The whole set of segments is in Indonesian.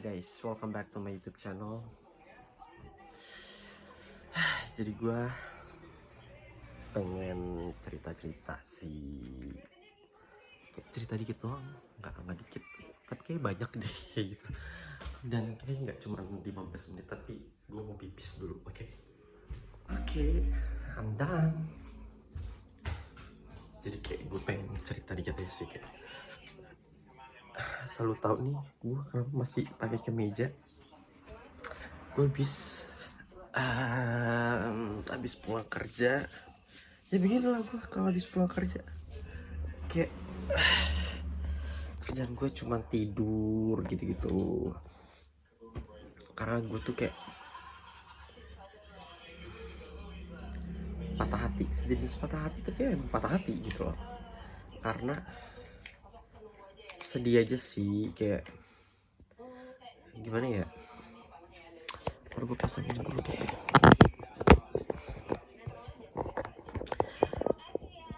guys, welcome back to my YouTube channel. Jadi gue pengen cerita-cerita sih, kayak cerita dikit doang, nggak dikit, tapi kayak banyak deh kayak gitu. Dan kayaknya nggak cuma 15 menit, tapi gue mau pipis dulu, oke? I'm done. Jadi kayak gue pengen cerita dikit aja sih, kayak selalu tahu nih gue kenapa masih pakai kemeja. Gue habis pulang kerja, ya beginilah gue kalau habis pulang kerja, kayak kerjaan gue cuma tidur gitu-gitu. Karena gue tuh kayak patah hati, sejenis patah hati, tapi emang patah hati gitu loh. Karena sedih aja sih, kayak gimana ya, ntar gue pasangin dulu deh.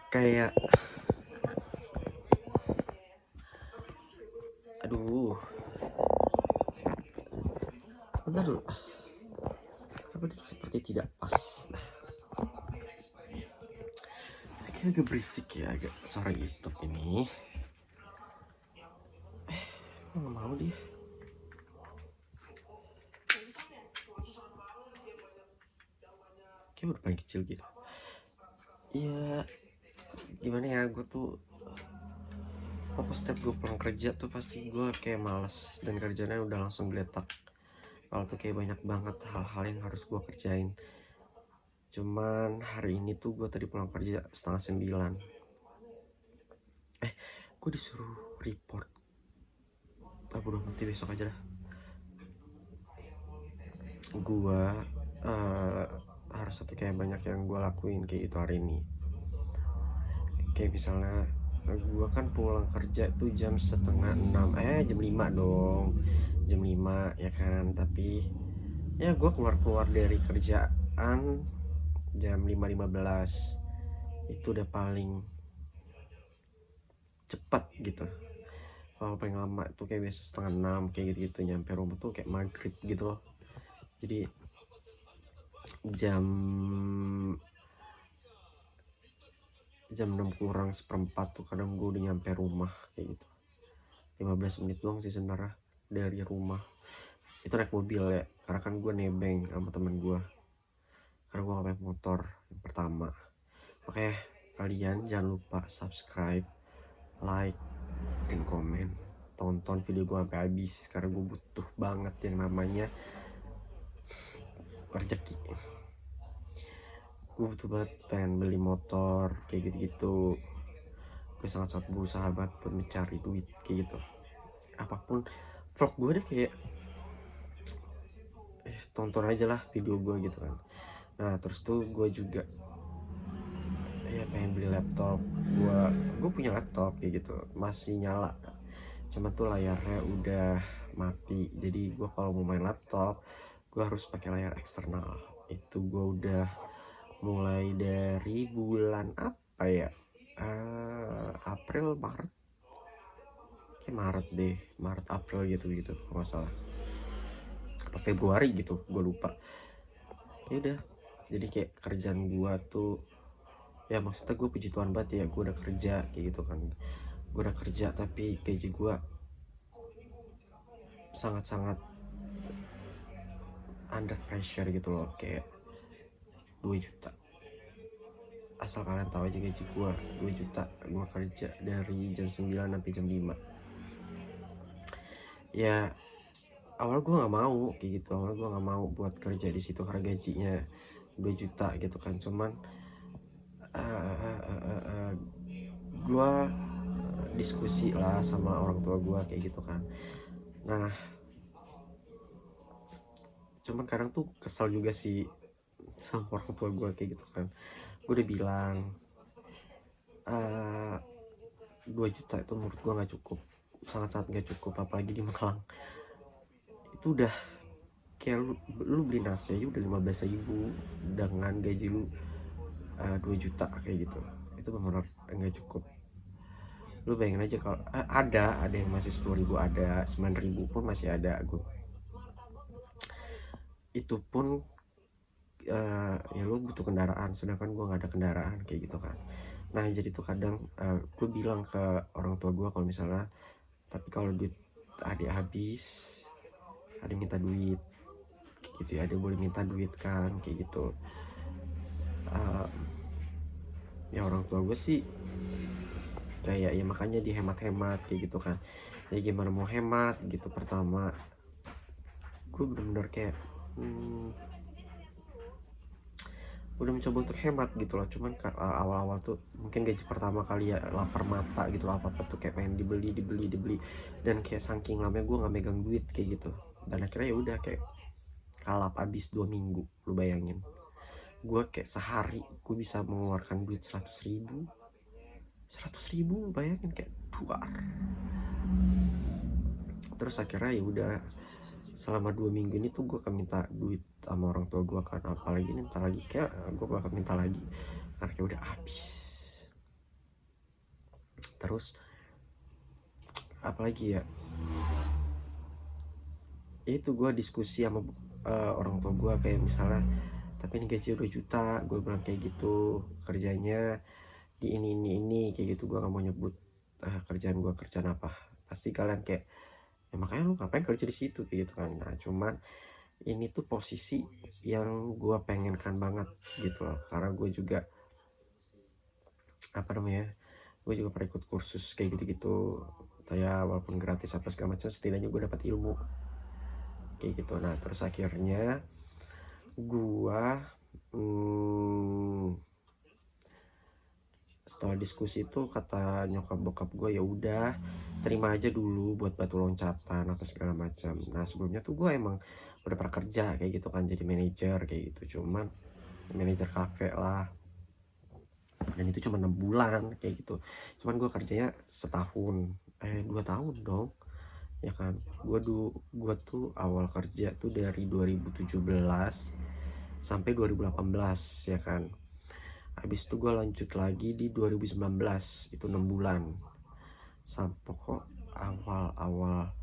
Kayak aduh, bentar dulu, kenapa dia seperti tidak pas. Kayak agak berisik ya, agak suara YouTube ini. Kok gak mau dia? Kayak udah paling kecil gitu. Iya, gimana ya, gue tuh pokoknya setiap gue pulang kerja tuh pasti gue kayak males, dan kerjanya udah langsung geletak. Kalau tuh kayak banyak banget hal-hal yang harus gue kerjain. Cuman hari ini tuh gue tadi pulang kerja 8:30. Gue disuruh report. Bodo amat, besok aja dah. Gue harus kayak banyak yang gue lakuin kayak itu hari ini. Kayak misalnya gue kan pulang kerja tuh jam 5:30, jam 5 dong, jam 5 ya kan. Tapi ya gue keluar dari kerjaan jam 5:15, itu udah paling cepat gitu. Kalau paling lama tuh kayak biasa 5:30 kayak gitu, nyampe rumah tuh kayak maghrib gitu loh. Jadi jam 6 kurang seperempat tuh kadang gue udah nyampe rumah kayak gitu. 15 menit doang sih sebenarnya dari rumah. Itu naik mobil ya, karena kan gue nebeng sama temen gue, karena gue gak pakai motor yang pertama. Makanya kalian jangan lupa subscribe, like, dan komen. Tonton video gue sampai habis, karena gue butuh banget yang namanya rezeki. Gue butuh banget pengen beli motor kayak gitu-gitu. Gue sangat-sangat berusaha banget buat mencari duit kayak gitu. Apapun vlog gue deh, kayak tonton aja lah video gue gitu kan. Nah terus tuh gue juga ya pengen beli laptop. Gue punya laptop kayak gitu, masih nyala, cuma tuh layarnya udah mati. Jadi gue kalau mau main laptop gue harus pakai layar eksternal. Itu gue udah mulai dari bulan apa ya, April, Maret, kayak Maret deh, Maret April gitu kalau nggak salah, apa Februari gitu, gue lupa. Ya udah, jadi kayak kerjaan gue tuh ya, maksudnya gue puji Tuhan banget ya, gue udah kerja kayak gitu kan. Gue udah kerja tapi gaji gue sangat-sangat under pressure gitu loh, kayak 2 juta. Asal kalian tahu aja gaji gue 2 juta, gue kerja dari jam 9 sampai jam 5. Ya awal gue nggak mau kayak gitu, awal gue nggak mau buat kerja di situ karena gajinya 2 juta gitu kan. Cuman gue diskusi lah sama orang tua gue kayak gitu kan. Nah cuman kadang tuh kesal juga sih sama orang tua gue kayak gitu kan. Gue udah bilang 2 juta itu menurut gue nggak cukup, sangat-sangat nggak cukup. Apalagi di Malang itu udah kayak lu beli nasi aja udah 15.000 dengan gaji lu 2 juta kayak gitu. Itu benar nggak cukup. Lu bayangin aja kalau ada yang masih 10.000, ada 9.000 pun masih ada. itu pun ya lu butuh kendaraan, sedangkan gue nggak ada kendaraan kayak gitu kan. Nah jadi tuh kadang gue bilang ke orang tua gue kalau misalnya, tapi kalau duit adik habis, ada minta duit gitu ya, ada boleh minta duit kan kayak gitu. Ya orang tua gue sih kayak ya makanya dihemat-hemat kayak gitu kan. Ya gimana mau hemat gitu. Pertama gue bener-bener kayak udah mencoba untuk hemat gitu loh, cuman awal-awal tuh mungkin gaji pertama kali ya lapar mata gitu loh, apa-apa tuh kayak pengen dibeli, dan kayak saking lamanya gue nggak megang duit kayak gitu. Dan akhirnya ya udah kayak kalap abis 2 minggu. Lu bayangin, gue kayak sehari gue bisa mengeluarkan duit 100 ribu, bayangin kayak duar. Terus akhirnya ya udah, selama 2 minggu ini tuh gue akan minta duit sama orang tua gue kan, apalagi ini ntar lagi kayak gue bakal minta lagi karena kayak udah habis. Terus apalagi ya, itu gue diskusi sama orang tua gue kayak misalnya, tapi ini gaji 2 juta, gue bilang kayak gitu, kerjanya di ini kayak gitu. Gue gak mau nyebut kerjaan gue kerjaan apa, pasti kalian kayak ya makanya lu ngapain kerja di situ kayak gitu kan. Nah cuman ini tuh posisi yang gue pengenkan banget gitu loh, karena gue juga apa namanya, gue juga pernah ikut kursus kayak gitu-gitu ya, walaupun gratis apa segala macam, setidaknya gue dapat ilmu kayak gitu. Nah terus akhirnya gue setelah diskusi itu kata nyokap bokap gue, ya udah terima aja dulu buat batu loncatan apa segala macam. Nah sebelumnya tuh gue emang udah pernah kerja kayak gitu kan, jadi manajer kayak gitu, cuman manajer kafe lah, dan itu cuma 6 bulan kayak gitu. Cuman gue kerjanya setahun 2 tahun dong ya kan. Gue tuh awal kerja tuh dari 2017 sampai 2018 ya kan. Habis itu gue lanjut lagi di 2019, itu 6 bulan. Sampai kok awal-awal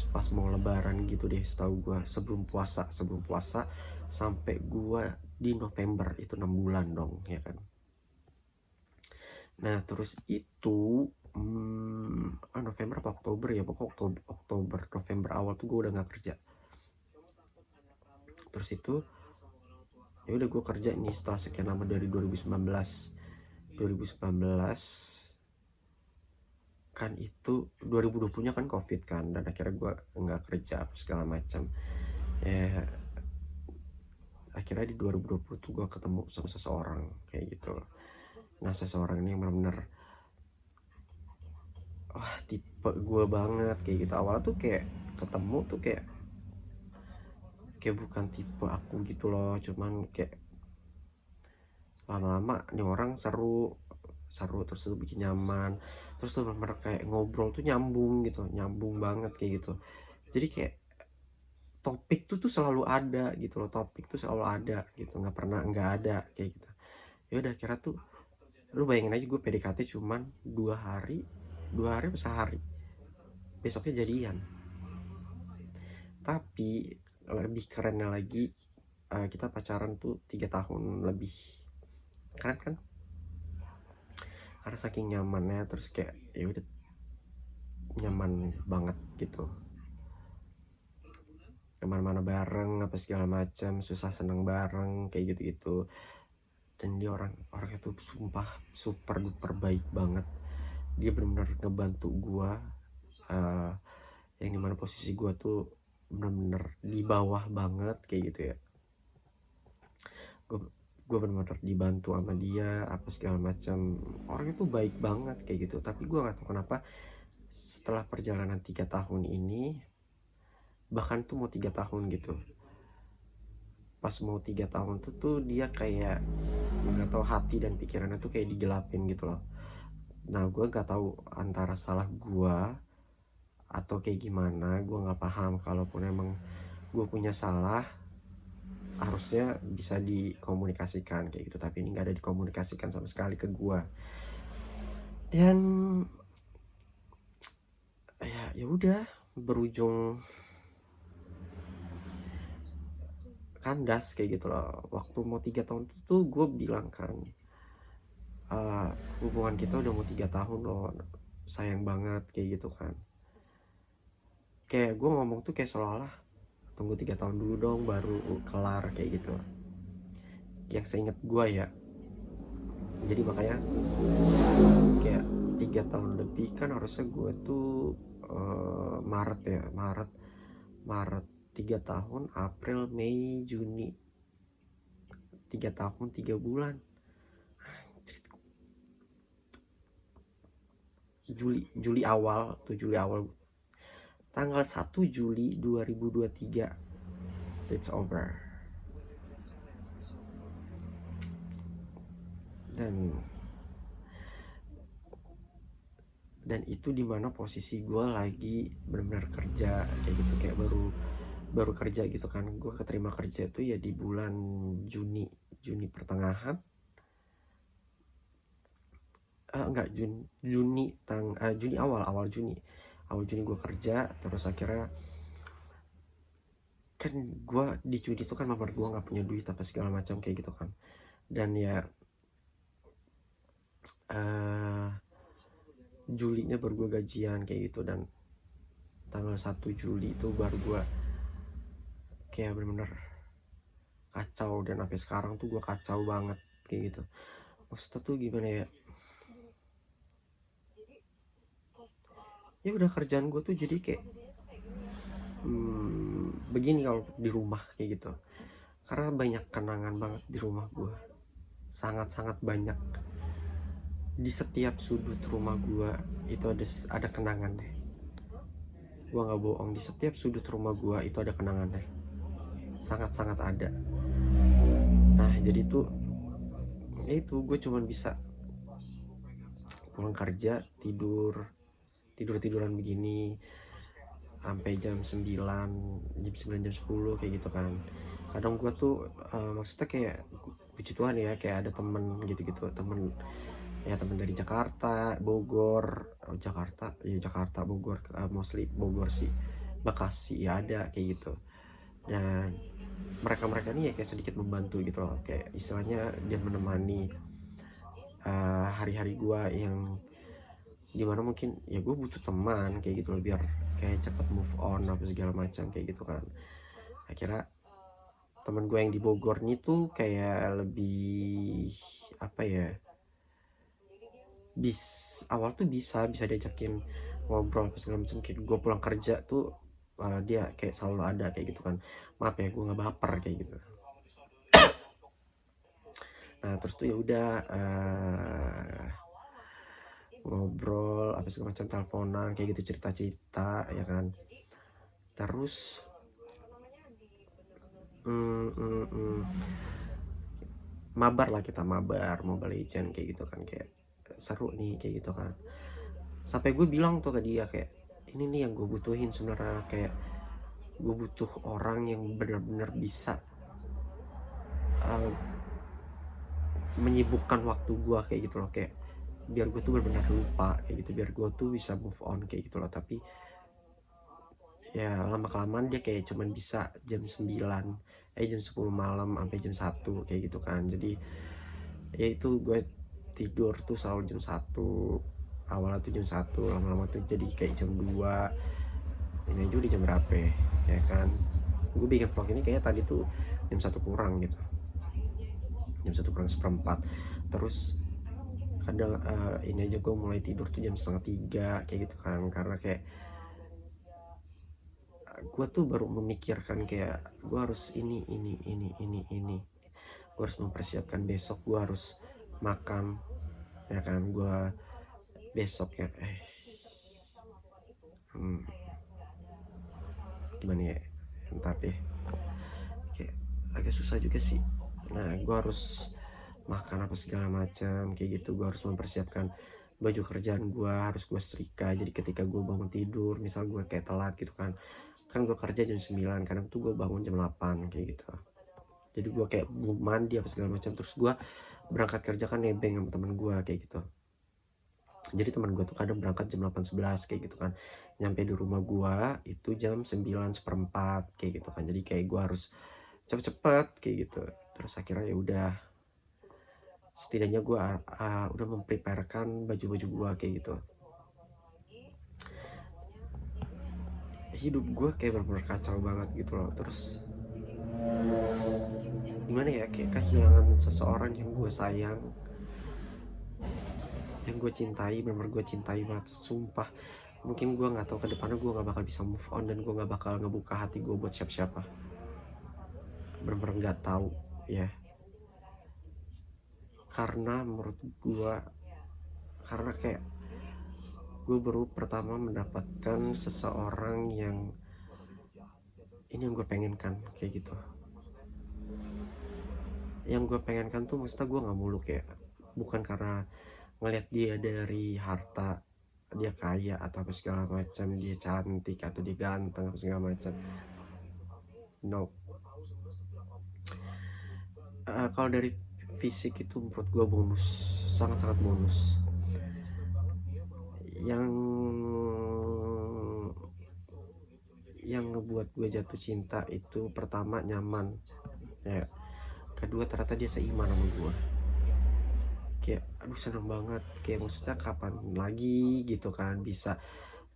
pas mau lebaran gitu deh, setahu gue sebelum puasa sampai gue di November, itu 6 bulan dong ya kan. Nah terus itu November apa Oktober ya, pokok Oktober November awal tuh gue udah nggak kerja. Terus itu ya udah gue kerja nih setelah sekian lama dari 2019 kan. Itu 2020-nya kan covid kan, dan akhirnya gue nggak kerja segala macam ya. Akhirnya di 2020 tuh gue ketemu sama seseorang kayak gitu. Nah seseorang ini benar-benar wah tipe gue banget kayak gitu. Awalnya tuh kayak ketemu tuh kayak bukan tipe aku gitu loh, cuman kayak lama-lama nih orang seru terus tuh bikin nyaman, terus tuh bener kayak ngobrol tuh nyambung banget kayak gitu. Jadi kayak topik tuh selalu ada gitu loh, topik tuh selalu ada gitu, nggak pernah nggak ada kayak gitu. Ya udah kira tuh, lu bayangin aja gue PDKT cuman 2 hari sehari, besoknya jadian. Tapi lebih kerennya lagi, kita pacaran tuh 3 tahun lebih. Keren kan? Karena saking nyamannya, terus kayak ya udah nyaman banget gitu, kemana-mana bareng apa segala macam, susah seneng bareng kayak gitu-gitu. Dan dia orangnya tuh sumpah super duper baik banget. Dia benar-benar ngebantu gua, yang dimana posisi gua tuh benar-benar di bawah banget kayak gitu ya. Gue benar-benar dibantu sama dia apa segala macam. Orangnya tuh baik banget kayak gitu. Tapi gue nggak tahu kenapa setelah perjalanan 3 tahun ini, bahkan tuh mau 3 tahun gitu, pas mau 3 tahun tuh dia kayak nggak tahu, hati dan pikirannya tuh kayak digelapin gitu loh. Nah gue nggak tahu antara salah gue atau kayak gimana, gue nggak paham. Kalaupun emang gue punya salah, harusnya bisa dikomunikasikan kayak gitu, tapi ini nggak ada dikomunikasikan sama sekali ke gue. Dan ya udah berujung kandas kayak gitu loh. Waktu mau 3 tahun itu tuh gue bilang kan, hubungan kita udah mau 3 tahun loh, sayang banget kayak gitu kan. Kayak gue ngomong tuh kayak seolah-olah tunggu 3 tahun dulu dong baru kelar kayak gitu. Yang seinget gue ya. Jadi makanya kayak 3 tahun lebih kan harusnya gue tuh Maret ya, Maret 3 tahun, April, Mei, Juni 3 tahun 3 bulan. Juli awal tanggal 1 Juli 2023 it's over. Dan itu dimana posisi gue lagi benar-benar kerja kayak gitu, kayak baru kerja gitu kan. Gue keterima kerja tuh ya di bulan Juni pertengahan, enggak, Juni awal Juni gue kerja. Terus akhirnya kan gue di Juni itu kan mamar gue nggak punya duit apa segala macam kayak gitu kan. Dan ya Julinya baru gue gajian kayak gitu. Dan tanggal 1 Juli itu baru gue kayak bener-bener kacau. Dan sampai sekarang tuh gue kacau banget kayak gitu. Maksudnya tuh gimana ya, ya udah kerjaan gue tuh jadi kayak begini kalau di rumah kayak gitu. Karena banyak kenangan banget di rumah gue, sangat-sangat banyak. Di setiap sudut rumah gue itu ada kenangan deh. Gue nggak bohong, di setiap sudut rumah gue itu ada kenangan deh, sangat-sangat ada. Nah jadi tuh ya itu, gue cuman bisa pulang kerja tiduran begini sampai jam 9, jam 10 kayak gitu kan. Kadang gue tuh maksudnya kayak puji Tuhan ya, kayak ada temen gitu-gitu, temen dari Jakarta, Bogor, Jakarta, Bogor, mostly Bogor sih, Bekasi ya ada kayak gitu. Dan mereka ini ya kayak sedikit membantu gitu loh, kayak istilahnya dia menemani hari-hari gue yang dimana mungkin ya gue butuh teman kayak gitu loh, biar kayak cepet move on apa segala macam kayak gitu kan. Akhirnya temen gue yang di Bogor nih tuh kayak lebih apa ya, awal tuh bisa diajakin ngobrol apa segala macam. Kayak gue pulang kerja tuh dia kayak selalu ada kayak gitu kan. Maaf ya gue nggak baper kayak gitu. Nah terus tuh ya udah ngobrol apa segala macam, teleponan kayak gitu, cerita ya kan. Terus mabar Mobile Legend kayak gitu kan, kayak seru nih kayak gitu kan. Sampai gue bilang tuh ke dia kayak, ini nih yang gue butuhin sebenarnya, kayak gue butuh orang yang benar-benar bisa menyibukkan waktu gue kayak gitu loh, kayak biar gue tuh benar-benar lupa kayak gitu, biar gue tuh bisa move on kayak gitu loh. Tapi ya lama kelamaan dia kayak cuman bisa jam 10 malam sampai jam 1 kayak gitu kan. Jadi ya itu gue tidur tuh selalu jam 1, awalnya tuh jam 1, lama-lama tuh jadi kayak jam 2. Ini aja udah jam berapa ya kan. Gue bikin vlog ini kayak tadi tuh jam 1 kurang gitu, jam 1 kurang seperempat. Terus kadang ini aja gue mulai tidur tuh jam 2:30 kayak gitu kan. Karena kayak gue tuh baru memikirkan kayak gue harus ini, gue harus mempersiapkan besok gue harus makan ya kan. Gue besok ya gimana ya, ntar deh, kayak agak susah juga sih. Nah gue harus makan apa segala macam kayak gitu. Gue harus mempersiapkan baju kerjaan gue, harus gue setrika. Jadi ketika gue bangun tidur, misal gue kayak telat gitu kan gue kerja jam 9, kadang tuh gue bangun jam 8 kayak gitu. Jadi gue kayak mandi apa segala macam, terus gue berangkat kerja kan nebeng sama temen gue kayak gitu. Jadi teman gue tuh kadang berangkat jam 8:11 kayak gitu kan, nyampe di rumah gue itu jam 9:15 kayak gitu kan. Jadi kayak gue harus cepet-cepet kayak gitu. Terus akhirnya ya udah, setidaknya gue udah mempreparekan baju-baju gue kayak gitu. Hidup gue kayak bener-bener kacau banget gitu loh. Terus gimana ya, kayak kehilangan seseorang yang gue sayang, yang gue cintai, bener-bener gue cintai banget, sumpah. Mungkin gue nggak tahu ke depannya gue nggak bakal bisa move on, dan gue nggak bakal ngebuka hati gue buat siapa-siapa, bener-bener nggak tahu ya. Karena menurut gue, karena kayak gue baru pertama mendapatkan seseorang yang ini yang gue pengenkan kayak gitu. Yang gue pengenkan tuh maksudnya gue nggak muluk ya, bukan karena ngelihat dia dari harta, dia kaya atau apa segala macam, dia cantik atau dia ganteng atau segala macam. No. Kalau dari fisik itu menurut gue bonus, sangat-sangat bonus. Yang ngebuat gue jatuh cinta itu pertama nyaman ya, kedua ternyata dia seiman sama gue. Kayak aduh seneng banget, kayak maksudnya kapan lagi gitu kan bisa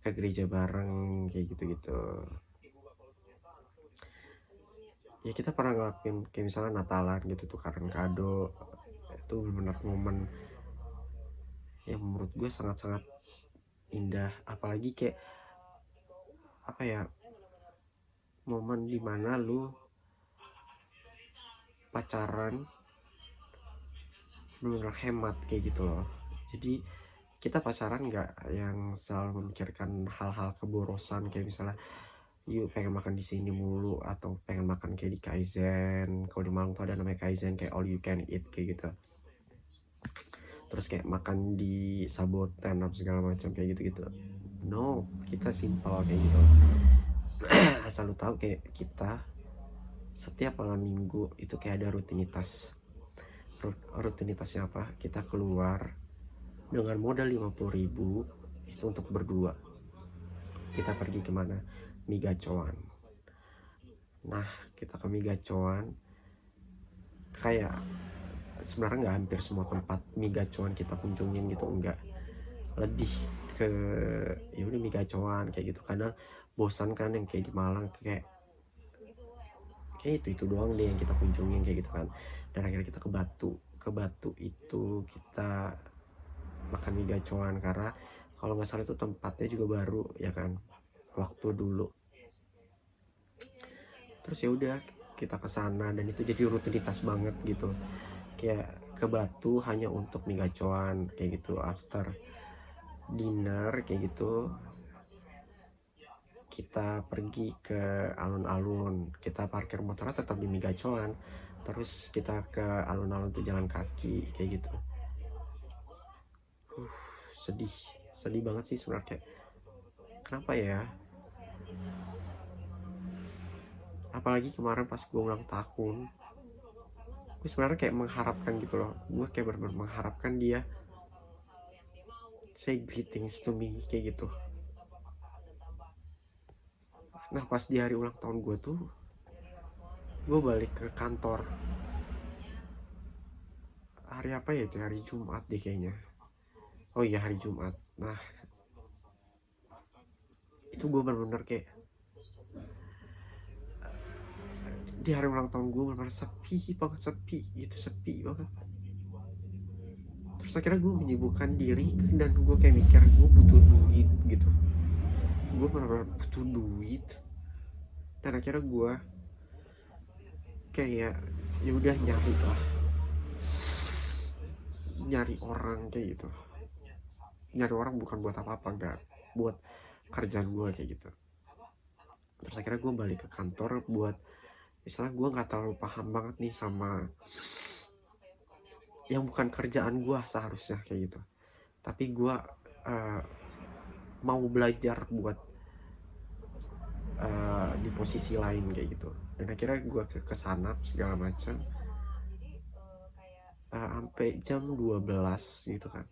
ke gereja bareng kayak gitu-gitu. Ya kita pernah ngelakuin kayak misalnya Natalan gitu, tukaran kado. Itu benar-benar momen yang menurut gue sangat-sangat indah. Apalagi kayak apa ya, momen dimana lu pacaran benar-benar hemat kayak gitu loh. Jadi kita pacaran nggak yang selalu memikirkan hal-hal keborosan, kayak misalnya yuk pengen makan di sini mulu, atau pengen makan kayak di Kaizen. Kalau di Malang tuh ada namanya Kaizen, kayak all you can eat kayak gitu. Terus kayak makan di Saboten apa segala macam kayak gitu-gitu. No, kita simpel kayak gitu. Asal lu tahu kayak kita setiap malam minggu itu kayak ada rutinitas. Rutinitasnya apa? Kita keluar dengan modal 50.000 itu untuk berdua. Kita pergi kemana? Migacoan. Nah, kita ke Migacoan, kayak sebenarnya nggak hampir semua tempat Migacoan kita kunjungin gitu, enggak. Lebih ke ya udah Migacoan kayak gitu. Kadang bosan kan yang kayak di Malang, kayak itu doang deh yang kita kunjungin kayak gitu kan. Dan akhirnya kita ke Batu itu kita makan mie gacoan, karena kalau nggak salah itu tempatnya juga baru ya kan waktu dulu. Terus ya udah kita ke sana, dan itu jadi rutinitas banget gitu, kayak ke Batu hanya untuk mie gacoan kayak gitu. After dinner kayak gitu kita pergi ke alun-alun, kita parkir motornya tetap di Migacoan, terus kita ke alun-alun tuh jalan kaki kayak gitu. Sedih banget sih sebenarnya, kenapa ya. Apalagi kemarin pas gue ulang tahun, gue sebenarnya kayak mengharapkan gitu loh, gue kayak benar-benar mengharapkan dia say greetings to me kayak gitu. Nah pas di hari ulang tahun gue tuh, gue balik ke kantor. Hari apa ya itu, hari Jumat deh kayaknya. Oh iya hari Jumat. Nah itu gue benar-benar kayak di hari ulang tahun gue benar-benar sepi banget. Terus akhirnya gue menyibukkan diri, dan gue kayak mikir gue butuh duit gitu, gue benar-benar butuh duit. Dan akhirnya gue kayak ya udah nyari orang kayak gitu. Nyari orang bukan buat apa-apa, enggak, buat kerjaan gue kayak gitu. Terus akhirnya gue balik ke kantor buat, misalnya gue nggak terlalu paham banget nih sama yang bukan kerjaan gue seharusnya kayak gitu, tapi gue mau belajar buat di posisi lain kayak gitu. Dan akhirnya gue kesana segala macam, sampai jam 12 gitu kan.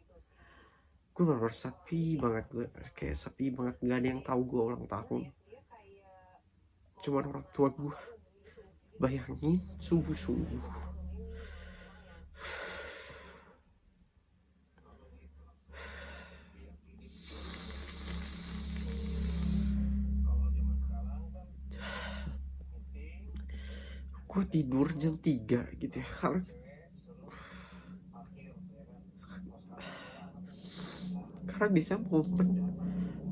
Gue bener-bener sepi banget, gue kayak sepi banget, nggak ada yang tahu gue ulang tahun, cuman orang tua gue. bayangin subuh-subuh gue tidur jam 3 gitu ya, karena biasanya momen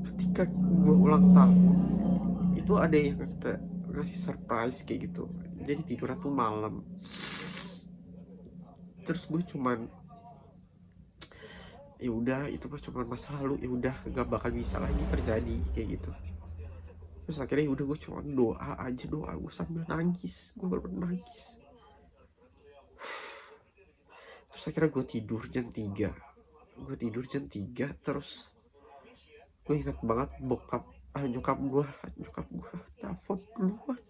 ketika gue ulang tahun itu ada yang ngasih surprise kayak gitu, jadi tidurnya tuh malam. Terus gue cuman ya udah itu mah cuman masa lalu, ya udah gak bakal bisa lagi terjadi kayak gitu. Terus akhirnya udah gue cuma doa aja, doa gue sambil nangis, gue bener-bener nangis. Terus akhirnya gue tidur jam 3, terus gue ingat banget nyokap gue telepon duluan.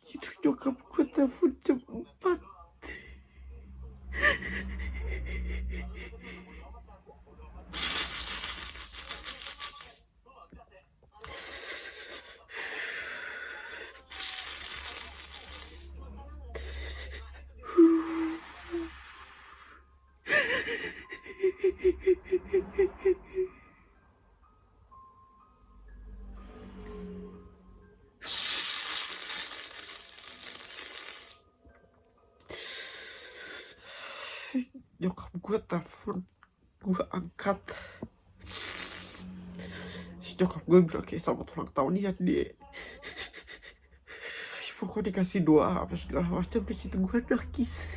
Itu nyokap gue telepon jam 4. Nyokap gue telepon, gue angkat. Si nyokap gue bilang kayak selamat ulang tahun ya dia. Pokoknya dikasih doa apa segala macam. Di situ gue nangis.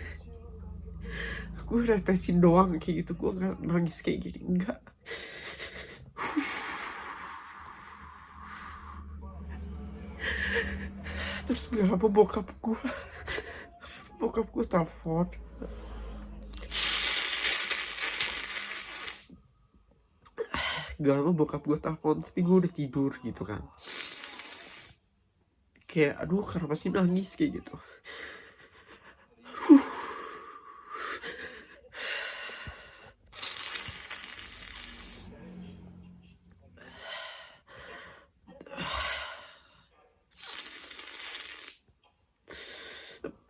Gue netesin doang kayak gitu, gue nggak nangis kayak gini, enggak. Terus gak lama bokap gue telepon. Gak lama bokap gue telepon, tapi gue udah tidur gitu kan. Kayak aduh kenapa sih nangis kayak gitu.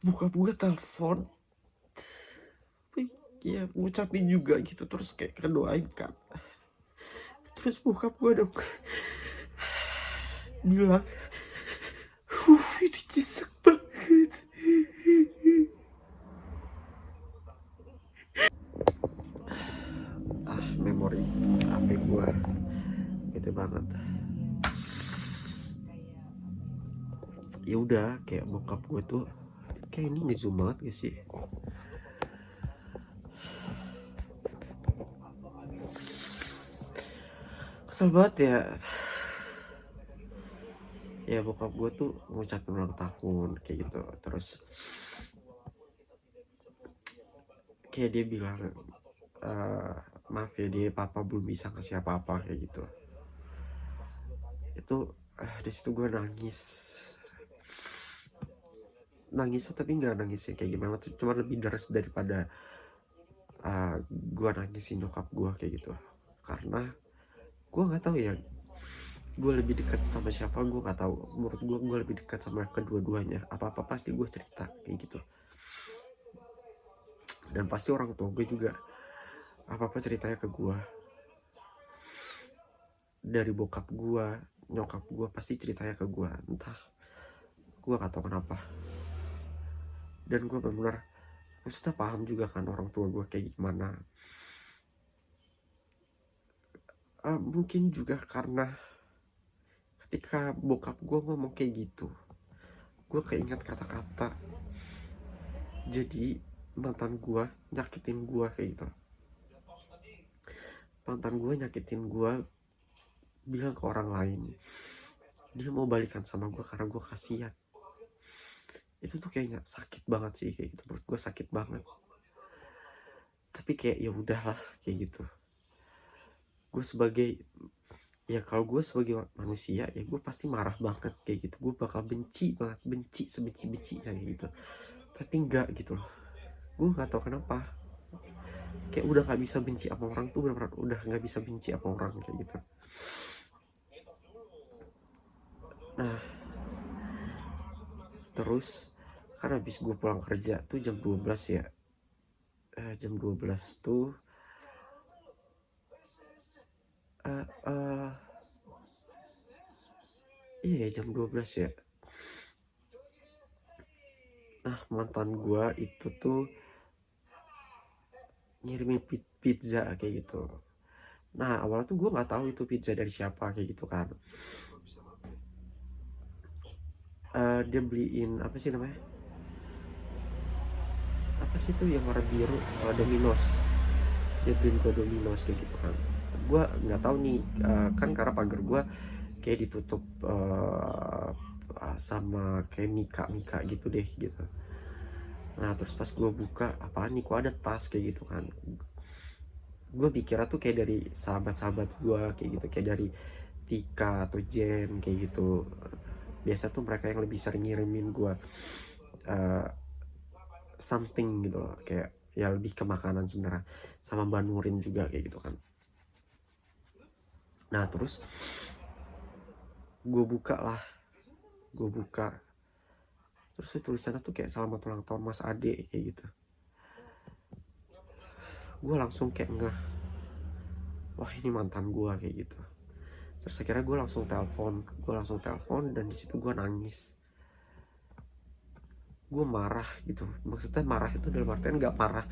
Bokap gue telepon, ya ngucapin juga gitu, terus kayak ngedoain kan. Terus bokap gue dong bilang, ini nyesek banget. Memori HP gue gitu banget. Ya udah kayak bokap gue tuh kayak ini ngezoom banget gak sih? Kesel banget ya bokap gue tuh ngucapin ulang tahun kayak gitu, terus kayak dia bilang maaf ya dia papa belum bisa ngasih apa-apa kayak gitu. Itu di situ gue nangis tapi nggak nangisnya kayak gimana tuh, cuma lebih deras daripada gue nangisin nyokap gue kayak gitu. Karena gue nggak tahu ya, gue lebih dekat sama siapa gue nggak tahu. Menurut gue lebih dekat sama kedua-duanya. Apa-apa pasti gue cerita kayak gitu, dan pasti orang tua gue juga apa-apa ceritanya ke gue. Dari bokap gue, nyokap gue pasti ceritanya ke gue, entah gue gak tahu kenapa. Dan gue benar-benar maksudnya paham juga kan orang tua gue kayak gimana. Mungkin juga karena ketika bokap gue ngomong kayak gitu, gue keinget kata-kata jadi mantan gue nyakitin gue kayak gitu. Mantan gue nyakitin gue, bilang ke orang lain dia mau balikan sama gue karena gue kasihan. Itu tuh kayaknya sakit banget sih kayak gitu, menurut gue sakit banget. Tapi kayak ya udahlah kayak gitu. Gue sebagai kalau gue sebagai manusia ya gue pasti marah banget kayak gitu. Gue bakal benci banget, benci sebenci-benci kayak gitu. Tapi enggak gitu loh. Gue nggak tahu kenapa. kayak udah nggak bisa benci sama orang tuh, benar-benar udah nggak bisa benci sama orang kayak gitu. Nah terus kan habis gue pulang kerja tuh jam 12 ya, jam 12 tuh uh, uh, iya jam 12 ya. Nah mantan gue itu tuh ngirimin pizza kayak gitu. Nah awalnya tuh gue nggak tahu itu pizza dari siapa kayak gitu kan. Dia beliin apa sih namanya, apa sih tuh yang warna biru, Domino's. Dia beliin gue Domino's kayak gitu kan. Gue nggak tahu nih, kan karena pagar gue kayak ditutup sama kayak mika gitu deh gitu. Nah terus pas gue buka, apaan nih, kok ada tas kayak gitu kan. Gue pikirnya tuh kayak dari sahabat-sahabat gue kayak gitu, kayak dari Tika atau Jen kayak gitu. Biasa tuh mereka yang lebih sering ngirimin gue something gitu loh, kayak ya lebih ke makanan sebenarnya, sama Mbak Nurin juga kayak gitu kan. Nah terus gue buka, terus tulisannya tuh kayak selamat ulang tahun Mas Ade kayak gitu. Gue langsung kayak ngeh, wah ini mantan gue kayak gitu. Terus akhirnya gue langsung telepon dan di situ gue nangis. Gue marah gitu, maksudnya marah itu dalam artian nggak marah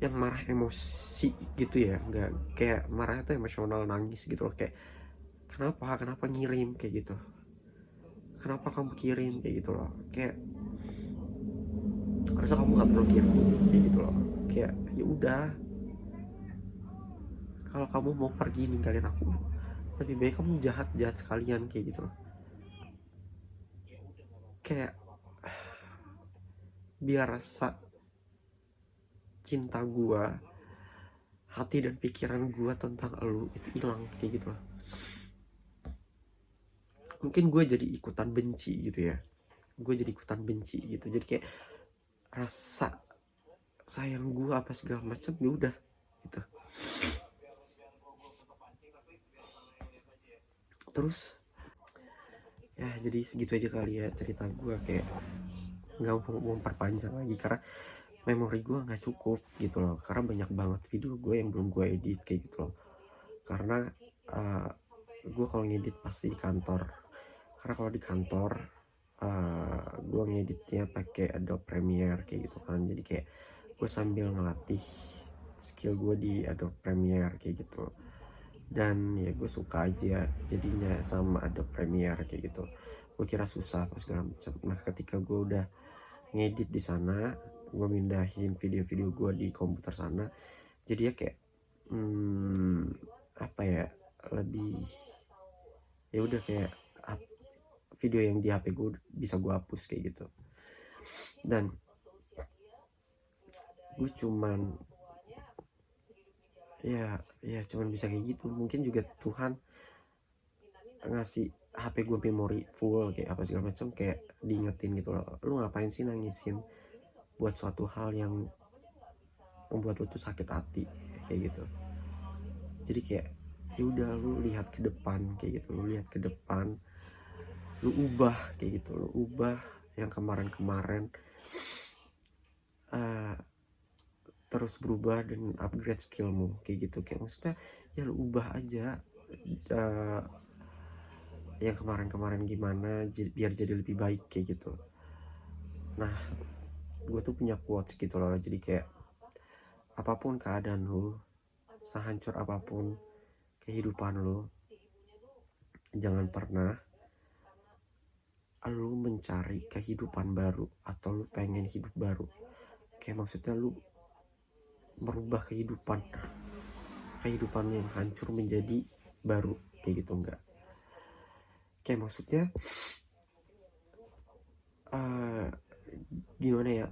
yang marah emosi gitu ya, nggak, kayak marah itu emosional, nangis gitu loh, kayak kenapa ngirim kayak gitu, kenapa kamu kirim kayak gitu loh, kayak harusnya kamu nggak perlu kirim ini kayak gitu loh. Kayak ya udah, kalau kamu mau pergi ninggalin aku, lebih baik kamu jahat sekalian kayak gitu loh. Kayak biar rasa cinta gua, hati dan pikiran gua tentang elu itu hilang kayak gitu loh. Mungkin gue jadi ikutan benci gitu ya, jadi kayak rasa sayang gue apa segala macam ya udah gitu. Terus ya jadi segitu aja kali ya cerita gue, kayak nggak mau memperpanjang lagi karena memori gue nggak cukup gitu loh, karena banyak banget video gue yang belum gue edit kayak gitu loh. Karena gue kalau ngedit pasti di kantor, karena kalau di kantor gue ngeditnya pakai Adobe Premiere kayak gitu kan, jadi kayak gue sambil ngelatih skill gue di Adobe Premiere kayak gitu. Dan ya gue suka aja jadinya sama Adobe Premiere kayak gitu. Gue kira susah pas segala macam. Nah ketika gue udah ngedit di sana, gue mindahin video-video gue di komputer sana, jadi ya kayak apa ya, lebih ya udah kayak video yang di HP gue bisa gue hapus kayak gitu. Dan gue cuman cuman bisa kayak gitu. Mungkin juga Tuhan ngasih HP gue memori full kayak apa segala macam, kayak diingetin gitu loh, lu ngapain sih nangisin buat suatu hal yang membuat lu tuh sakit hati kayak gitu. Jadi kayak ya udah, lu lihat ke depan kayak gitu, lu ubah kayak gitu, lu ubah yang kemarin terus berubah dan upgrade skillmu kayak gitu. Kayak maksudnya ya lu ubah aja yang kemarin gimana biar jadi lebih baik kayak gitu. Nah gue tuh punya quotes gitu loh, jadi kayak apapun keadaan lu, sehancur apapun kehidupan lu, jangan pernah lu mencari kehidupan baru atau lu pengen hidup baru. Kayak maksudnya lu merubah kehidupan yang hancur menjadi baru kayak gitu, enggak. Kayak maksudnya gimana ya,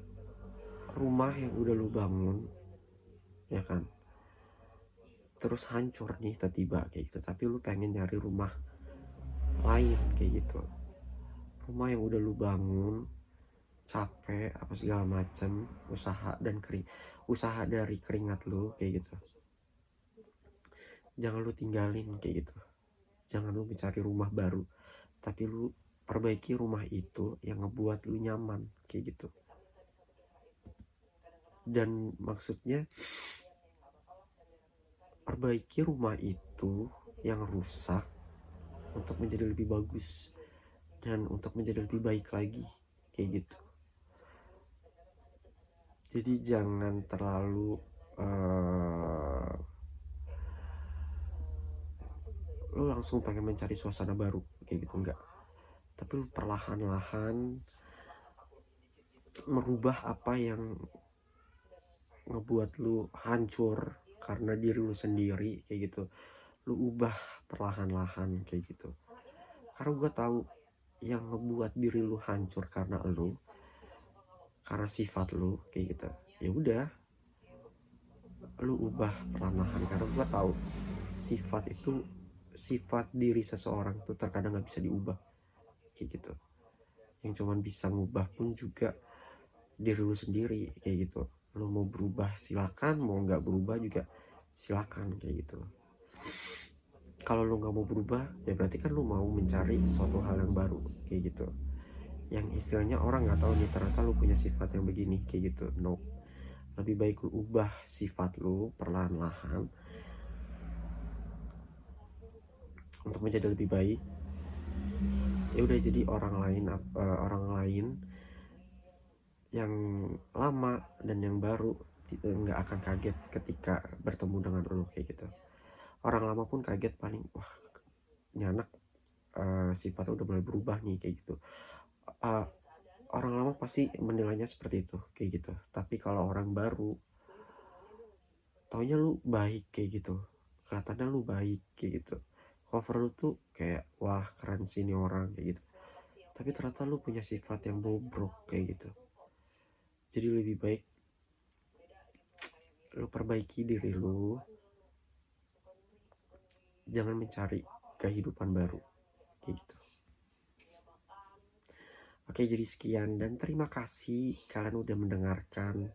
rumah yang udah lu bangun ya kan, terus hancur nih tiba-tiba kayak gitu, tapi lu pengen nyari rumah lain kayak gitu. Rumah yang udah lu bangun capek apa segala macam, usaha dari keringat lu kayak gitu, jangan lu tinggalin kayak gitu. Jangan lu mencari rumah baru, tapi lu perbaiki rumah itu yang ngebuat lu nyaman kayak gitu. Dan maksudnya perbaiki rumah itu yang rusak untuk menjadi lebih bagus dan untuk menjadi lebih baik lagi kayak gitu. Jadi jangan terlalu lu langsung pengen mencari suasana baru kayak gitu, enggak, tapi lu perlahan-lahan merubah apa yang ngebuat lu hancur karena diri lu sendiri kayak gitu. Lu ubah perlahan-lahan kayak gitu, karena gue tahu yang ngebuat diri lu hancur karena sifat lu kayak gitu. Ya udah, lu ubah perlahan-lahan, karena gue tahu sifat diri seseorang tuh terkadang nggak bisa diubah kayak gitu. Yang cuman bisa ngubah pun juga diri lu sendiri kayak gitu. Lu mau berubah silakan, mau nggak berubah juga silakan kayak gitu. Kalau lu nggak mau berubah ya berarti kan lu mau mencari suatu hal yang baru kayak gitu, yang istilahnya orang nggak tahu nih ternyata lu punya sifat yang begini kayak gitu. No, lebih baik lu ubah sifat lu perlahan-lahan untuk menjadi lebih baik. Ya udah, jadi orang lain yang lama dan yang baru nggak akan kaget ketika bertemu dengan lu kayak gitu. Orang lama pun kaget paling, wah ini anak sifatnya udah mulai berubah nih kayak gitu. Orang lama pasti menilainya seperti itu kayak gitu. Tapi kalau orang baru taunya lu baik kayak gitu, kelihatannya lu baik kayak gitu, cover lu tuh kayak wah keren sih ini orang kayak gitu, tapi ternyata lu punya sifat yang bobrok kayak gitu. Jadi lebih baik lu perbaiki diri lu, jangan mencari kehidupan baru kayak gitu. Oke, jadi sekian dan terima kasih kalian udah mendengarkan